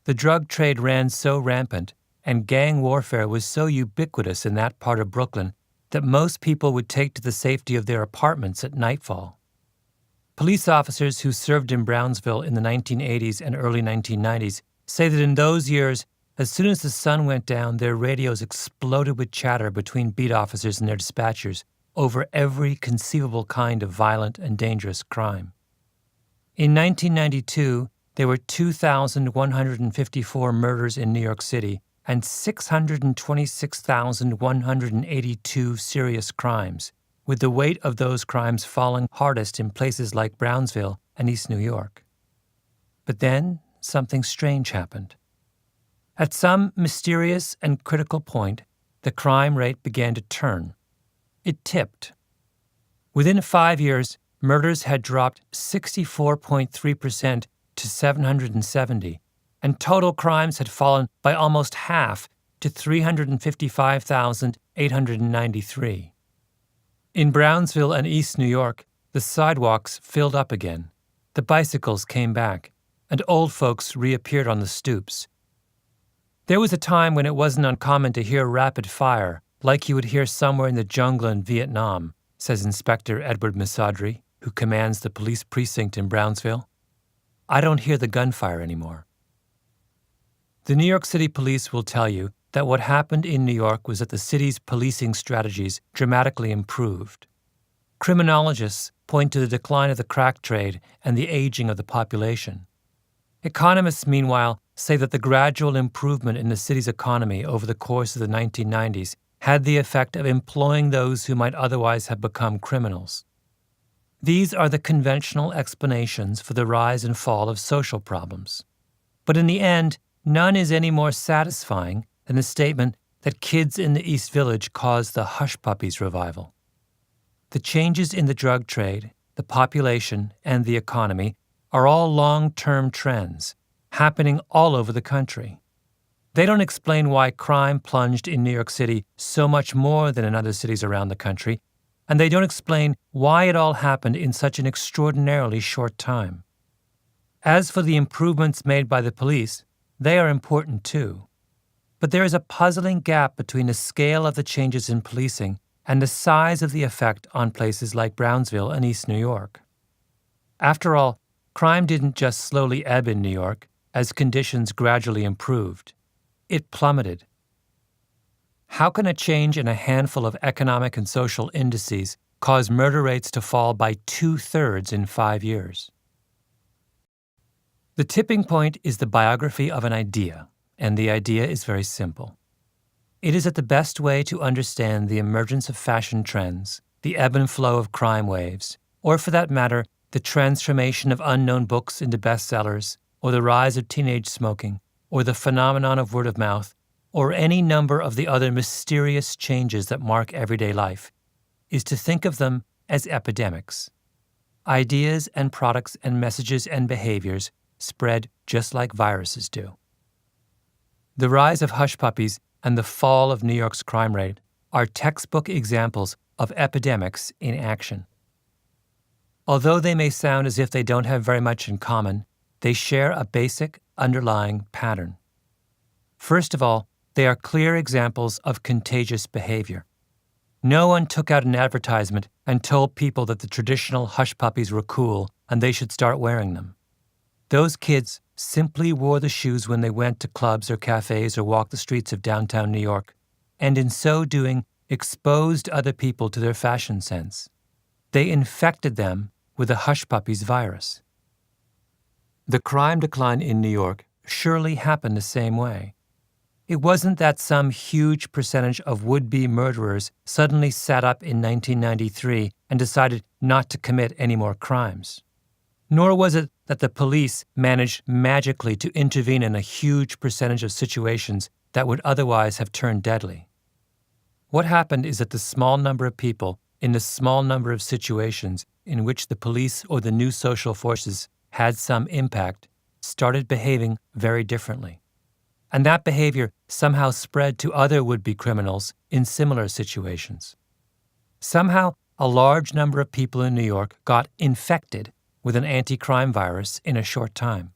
The drug trade ran so rampant, and gang warfare was so ubiquitous in that part of Brooklyn that most people would take to the safety of their apartments at nightfall. Police officers who served in Brownsville in the 1980s and early 1990s say that in those years, as soon as the sun went down, their radios exploded with chatter between beat officers and their dispatchers over every conceivable kind of violent and dangerous crime. In 1992, there were 2,154 murders in New York City and 626,182 serious crimes, with the weight of those crimes falling hardest in places like Brownsville and East New York. But then something strange happened. At some mysterious and critical point, the crime rate began to turn. It tipped. Within 5 years, murders had dropped 64.3% to 770, and total crimes had fallen by almost half to 355,893. In Brownsville and East New York, the sidewalks filled up again, the bicycles came back, and old folks reappeared on the stoops. There was a time when it wasn't uncommon to hear rapid fire, like you would hear somewhere in the jungle in Vietnam, says Inspector Edward Misadri, who commands the police precinct in Brownsville. I don't hear the gunfire anymore. The New York City Police will tell you that what happened in New York was that the city's policing strategies dramatically improved. Criminologists point to the decline of the crack trade and the aging of the population. Economists, meanwhile, say that the gradual improvement in the city's economy over the course of the 1990s had the effect of employing those who might otherwise have become criminals. These are the conventional explanations for the rise and fall of social problems. But in the end, none is any more satisfying than the statement that kids in the East Village caused the hush puppies revival. The changes in the drug trade, the population, and the economy are all long-term trends, happening all over the country. They don't explain why crime plunged in New York City so much more than in other cities around the country, and they don't explain why it all happened in such an extraordinarily short time. As for the improvements made by the police, they are important too. But there is a puzzling gap between the scale of the changes in policing and the size of the effect on places like Brownsville and East New York. After all, crime didn't just slowly ebb in New York as conditions gradually improved. It plummeted. How can a change in a handful of economic and social indices cause murder rates to fall by 2/3 in 5 years? The tipping point is the biography of an idea, and the idea is very simple. It is that the best way to understand the emergence of fashion trends, the ebb and flow of crime waves, or for that matter, the transformation of unknown books into bestsellers, or the rise of teenage smoking, or the phenomenon of word of mouth, or any number of the other mysterious changes that mark everyday life, is to think of them as epidemics. Ideas and products and messages and behaviors spread just like viruses do. The rise of hush puppies and the fall of New York's crime rate are textbook examples of epidemics in action. Although they may sound as if they don't have very much in common, they share a basic underlying pattern. First of all, they are clear examples of contagious behavior. No one took out an advertisement and told people that the traditional hush puppies were cool and they should start wearing them. Those kids simply wore the shoes when they went to clubs or cafes or walked the streets of downtown New York, and in so doing exposed other people to their fashion sense. They infected them with the hush puppies virus. The crime decline in New York surely happened the same way. It wasn't that some huge percentage of would-be murderers suddenly sat up in 1993 and decided not to commit any more crimes. Nor was it that the police managed magically to intervene in a huge percentage of situations that would otherwise have turned deadly. What happened is that the small number of people in the small number of situations in which the police or the new social forces had some impact started behaving very differently. And that behavior somehow spread to other would-be criminals in similar situations. Somehow, a large number of people in New York got infected with an anti-crime virus in a short time.